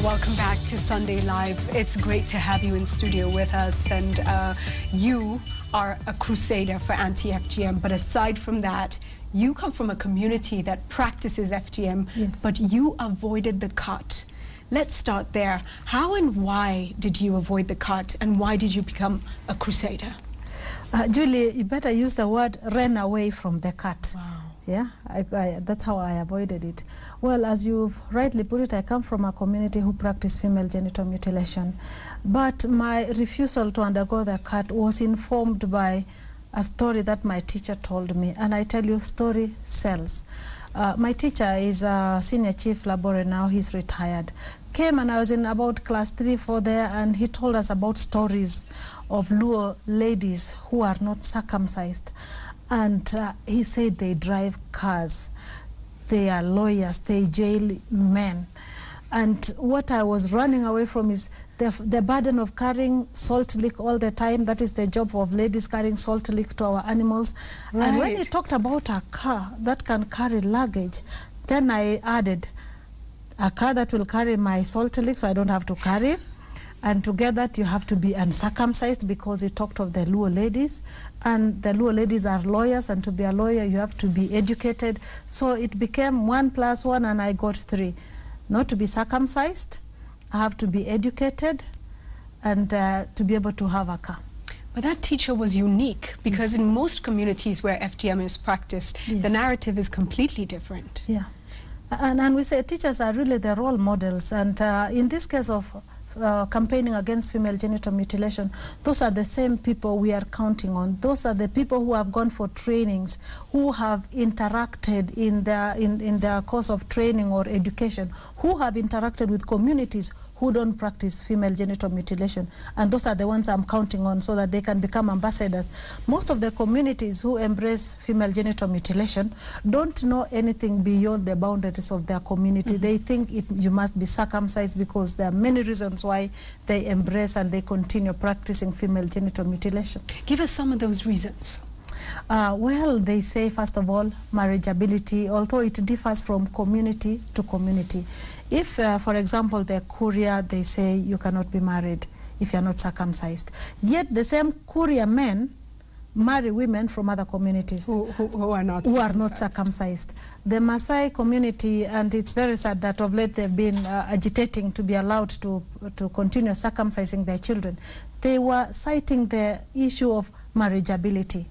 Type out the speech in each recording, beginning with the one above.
Welcome back to Sunday Live. It's great to have you in studio with us, and you are a crusader for anti-FGM. But aside from that, you come from a community that practices FGM, yes, but you avoided the cut. Let's start there. How and why did you avoid the cut, and why did you become a crusader? Julie, you better use the word ran away from the cut. Wow. Yeah, that's how I avoided it. Well, as you've rightly put it, I come from a community who practice female genital mutilation. But my refusal to undergo the cut was informed by a story that my teacher told me. And I tell you, story sells. My teacher is a senior chief laborer now, he's retired. Came and I was in about class 3, 4 there, and he told us about stories of Luo ladies who are not circumcised. And he said they drive cars, they are lawyers, they jail men. And what I was running away from is the burden of carrying salt lick all the time. That is the job of ladies, carrying salt lick to our animals. Right. And when he talked about a car that can carry luggage, then I added a car that will carry my salt lick so I don't have to carry. And to get that, you have to be uncircumcised, because he talked of the Luo ladies. And the Luo ladies are lawyers, and to be a lawyer, you have to be educated. So it became 1 + 1, and I got 3. Not to be circumcised, I have to be educated, and to be able to have a car. But that teacher was unique, because in most communities where FGM is practiced, the narrative is completely different. Yeah. And we say teachers are really the role models. And in this case of campaigning against female genital mutilation, those are the same people we are counting on. Those are the people who have gone for trainings, who have interacted in their course of training or education, who have interacted with communities who don't practice female genital mutilation. And those are the ones I'm counting on so that they can become ambassadors. Most of the communities who embrace female genital mutilation don't know anything beyond the boundaries of their community. They think you must be circumcised, because there are many reasons why they embrace and they continue practicing female genital mutilation. Give us some of those reasons. Well, they say, first of all, marriageability, although it differs from community to community. If, for example, the Kuria, they say you cannot be married if you're not circumcised. Yet the same Kuria men marry women from other communities who are not circumcised. The Maasai community, and it's very sad that of late they've been agitating to be allowed to continue circumcising their children. They were citing the issue of marriageability.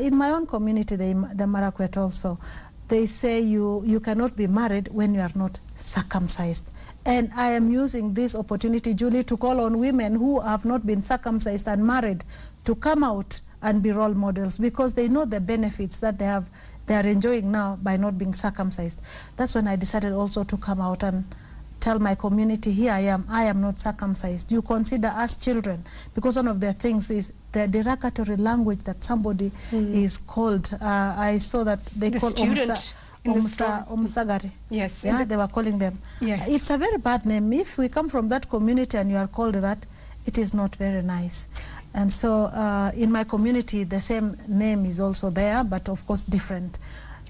In my own community, the Marakwet also, they say you cannot be married when you are not circumcised. And I am using this opportunity, Julie, to call on women who have not been circumcised and married to come out and be role models, because they know the benefits that they are enjoying now by not being circumcised. That's when I decided also to come out and tell my community, here I am not circumcised. You consider us children, because one of the things is the derogatory language that somebody is called. I saw that they call Omusagari. Yes. Yeah, they were calling them. Yes. It's a very bad name. If we come from that community and you are called that, it is not very nice. And so in my community, the same name is also there, but of course different.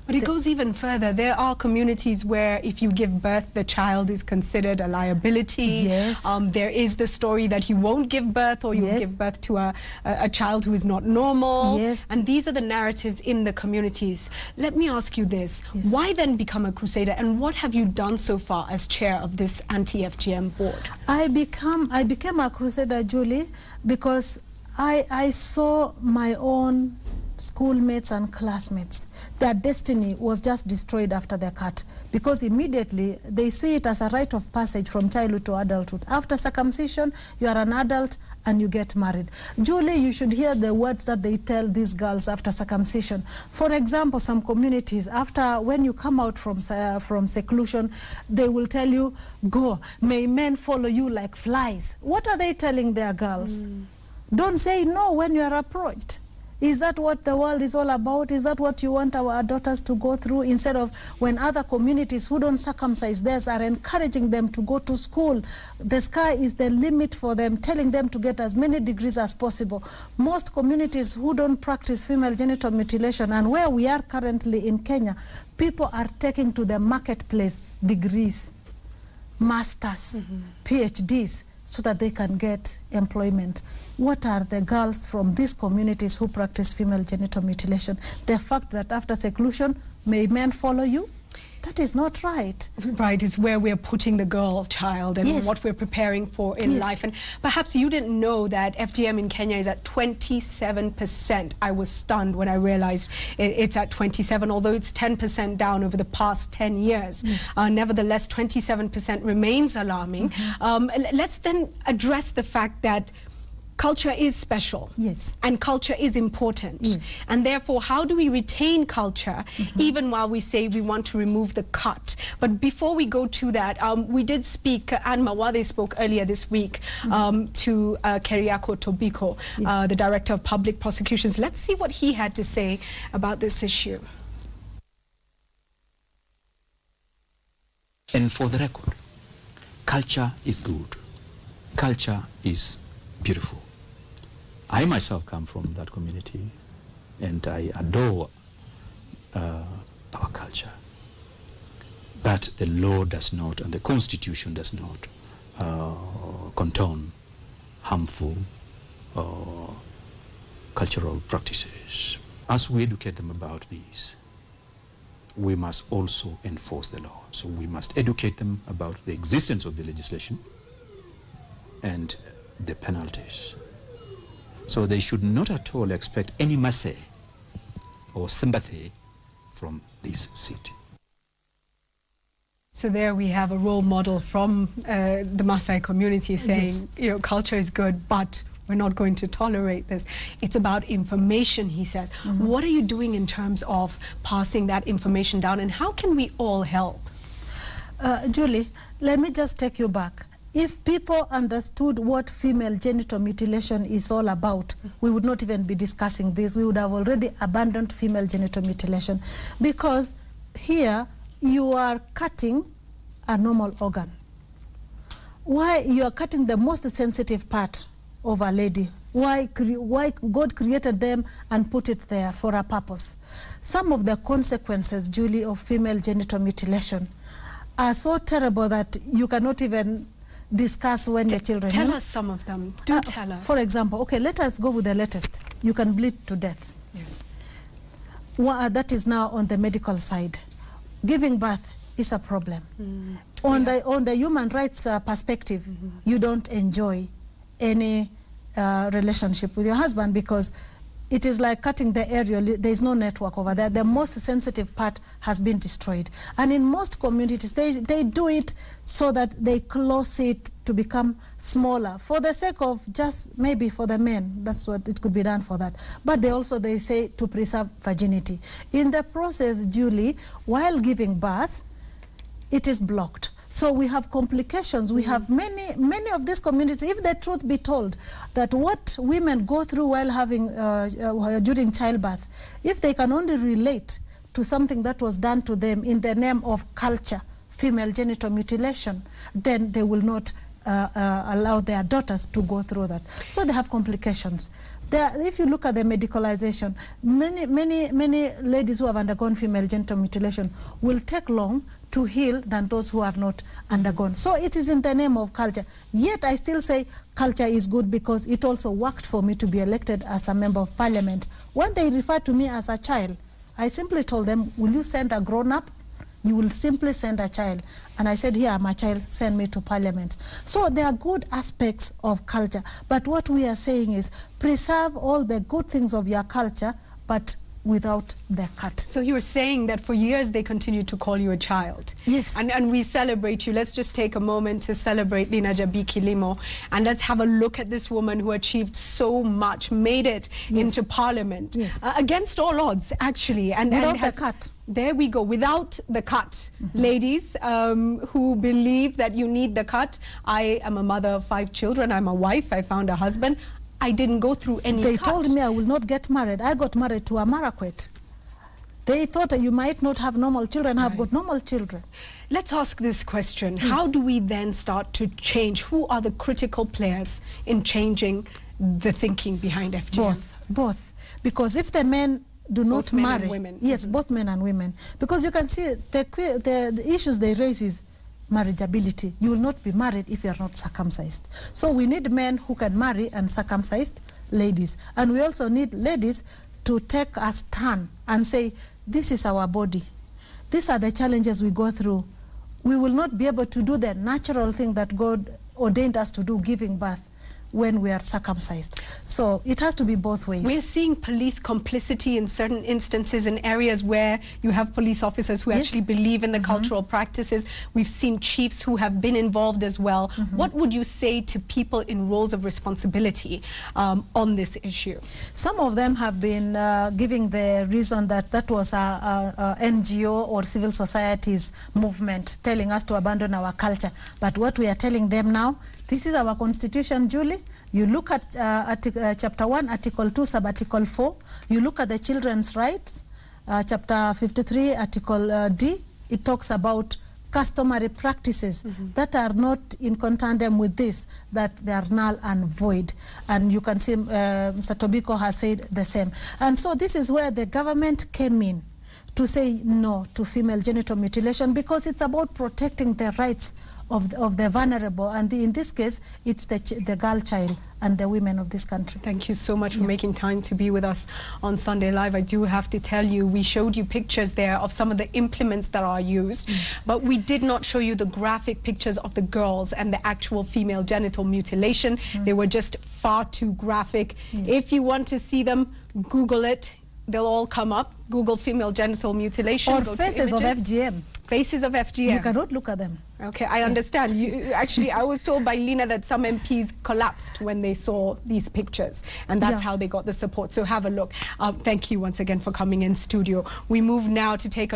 But it goes even further. There are communities where if you give birth, the child is considered a liability. Yes. There is the story that you won't give birth, or you give birth to a child who is not normal. Yes. And these are the narratives in the communities. Let me ask you this. Yes. Why then become a crusader, and what have you done so far as chair of this anti-FGM board? I became a crusader, Julie, because I saw my own schoolmates and classmates. Their destiny was just destroyed after their cut, because immediately they see it as a rite of passage from childhood to adulthood. After circumcision, you are an adult and you get married. Julie, you should hear the words that they tell these girls after circumcision. For example, some communities, when you come out from seclusion, they will tell you, go, may men follow you like flies. What are they telling their girls? Don't say no when you are approached. Is that what the world is all about? Is that what you want our daughters to go through? Instead of when other communities who don't circumcise theirs are encouraging them to go to school, the sky is the limit for them, telling them to get as many degrees as possible. Most communities who don't practice female genital mutilation, and where we are currently in Kenya, people are taking to the marketplace degrees. masters, PhDs, so that they can get employment. What are the girls from these communities who practice female genital mutilation? The fact that after seclusion, may men follow you? That is not right. Right, is where we're putting the girl child and Yes. what we're preparing for in Yes. life. And perhaps you didn't know that FGM in Kenya is at 27%. I was stunned when I realized it's at 27, although it's 10% down over the past 10 years. Yes. Nevertheless, 27% remains alarming. Let's then address the fact that culture is special. Yes. And culture is important. Yes. And therefore, how do we retain culture even while we say we want to remove the cut? But before we go to that, we did speak, Anne Mawade spoke earlier this week to Keriako Tobiko, Yes. the Director of Public Prosecutions. Let's see what he had to say about this issue. And for the record, culture is good. Culture is beautiful. I myself come from that community, and I adore our culture. But the law does not, and the Constitution does not, condone harmful cultural practices. As we educate them about these, we must also enforce the law. So we must educate them about the existence of the legislation and the penalties. So they should not at all expect any mercy or sympathy from this seat. So there we have a role model from the Maasai community saying, Yes. you know, culture is good, but we're not going to tolerate this. It's about information, he says. What are you doing in terms of passing that information down, and how can we all help? Julie, let me just take you back. If people understood what female genital mutilation is all about, we would not even be discussing this. We would have already abandoned female genital mutilation, because here you are cutting a normal organ. Why you are cutting the most sensitive part of a lady? Why God created them and put it there for a purpose? Some of the consequences, Julie, of female genital mutilation are so terrible that you cannot even discuss when your children... Tell us some of them. Do tell us. For example, okay, let us go with the latest. You can bleed to death. Yes. That is now on the medical side. Giving birth is a problem. On the human rights perspective, you don't enjoy any relationship with your husband, because it is like cutting the aerial. There is no network over there. The most sensitive part has been destroyed. And in most communities, they do it so that they close it to become smaller, for the sake of just maybe for the men. That's what it could be done for that. But they say to preserve virginity. In the process, Julie, while giving birth, it is blocked. So we have complications. We have many of these communities, if the truth be told, that what women go through while having, during childbirth, if they can only relate to something that was done to them in the name of culture, female genital mutilation, then they will not allow their daughters to go through that. So they have complications. If you look at the medicalization, many ladies who have undergone female genital mutilation will take long to heal than those who have not undergone. So it is in the name of culture. Yet I still say culture is good, because it also worked for me to be elected as a member of parliament. When they referred to me as a child, I simply told them, will you send a grown-up? You will simply send a child. And I said, here, I'm a child, send me to parliament. So there are good aspects of culture. But what we are saying is, preserve all the good things of your culture, but without the cut. So you were saying that for years they continued to call you a child. Yes. And we celebrate you. Let's just take a moment to celebrate Linah Jebii Kilimo, and let's have a look at this woman who achieved so much, made it into parliament. Yes. Against all odds, actually. And without the cut. There we go, without the cut. Ladies who believe that you need the cut. I am a mother of 5 children. I'm a wife. I found a husband. I didn't go through any They cut. told me I will not get married. I got married to a Marakwet. They thought you might not have normal children. I've got normal children. Let's ask this question. Yes. How do we then start to change? Who are the critical players in changing the thinking behind FGM? Both. Because if the men do not Both men marry... and women. Yes, both men and women. Because you can see the issues they raise is marriageability. You will not be married if you are not circumcised. So we need men who can marry and circumcised ladies. And we also need ladies to take a stand and say, this is our body. These are the challenges we go through. We will not be able to do the natural thing that God ordained us to do, giving birth, when we are circumcised. So it has to be both ways. We're seeing police complicity in certain instances in areas where you have police officers who actually believe in the cultural practices. We've seen chiefs who have been involved as well. What would you say to people in roles of responsibility on this issue? Some of them have been giving the reason that that was a NGO or civil society's movement telling us to abandon our culture. But what we are telling them now, this is our constitution, Julie. You look at chapter 1, article 2, sub-article 4. You look at the children's rights, chapter 53, article D. It talks about customary practices that are not in contandem with this, that they are null and void. And you can see Mr. Tobiko has said the same. And so this is where the government came in to say no to female genital mutilation, because it's about protecting the rights of the vulnerable, and in this case, it's the girl child and the women of this country. Thank you so much for making time to be with us on Sunday Live. I do have to tell you, we showed you pictures there of some of the implements that are used, but we did not show you the graphic pictures of the girls and the actual female genital mutilation. They were just far too graphic. If you want to see them, Google it. They'll all come up. Google female genital mutilation. Or faces of FGM. Faces of FGM. You cannot look at them. Okay, I understand. You, actually, I was told by Linah that some MPs collapsed when they saw these pictures, and that's how they got the support. So have a look. Thank you once again for coming in studio. We move now to take a